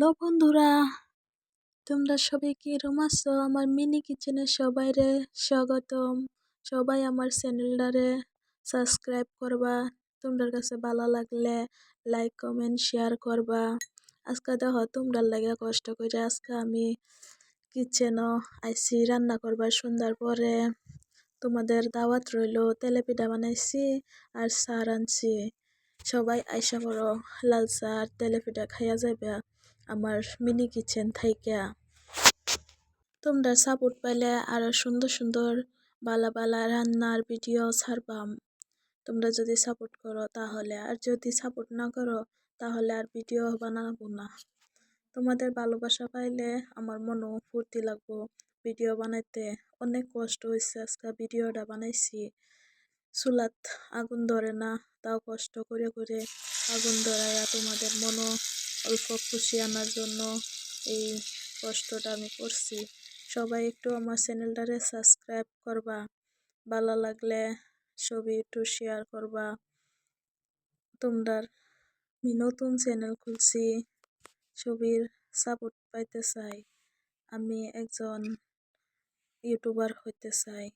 Hello বন্ধুরা, তোমরা সবাই কিরম আছো? আমার মিনি কিচেনে সবাইরে স্বাগতম। সবাই আমার চ্যানেলটারে সাবস্ক্রাইব করবা। তোমাদের কাছে ভালো লাগলে লাইক কমেন্ট শেয়ার করবা। আজকে দেখো তোমরা লাগে কষ্ট করে আজকে আমি কিচেনও আইসি রান্না করবার সুন্দর পরে তোমাদের দাওয়াত রইল। তেলেপিঠা বানাইছি আর চা রাঁধছি। সবাই আইসা পড়ো, লাল চা আর তেলেপিঠা খাইয়া যাবে আমার মিনি কিচেন থাইকা। তোমরা সাপোর্ট পাইলে আরো সুন্দর সুন্দর বালা বালা রান্নার ভিডিও ছাড়বাম। তোমরা যদি সাপোর্ট করো তাহলে, আর যদি সাপোর্ট না করো তাহলে আর ভিডিও বানাবো না। তোমাদের ভালোবাসা পাইলে আমার মনও ফুর্তি লাগবো ভিডিও বানাইতে। অনেক কষ্ট হয়েছে আজকে ভিডিওটা বানাইছি। চুলাত আগুন ধরে না, তাও কষ্ট করে করে আগুন ধরাইয়া তোমাদের মনও অল্প খুশি আনার জন্য এই কষ্টটা আমি করছি। সবাই একটু আমার চ্যানেলটারে সাবস্ক্রাইব করবা, ভালো লাগলে ছবি একটু শেয়ার করবা। তোমরা আমি নতুন চ্যানেল খুলছি, ছবির সাপোর্ট পাইতে চাই। আমি একজন ইউটিউবার হইতে চাই।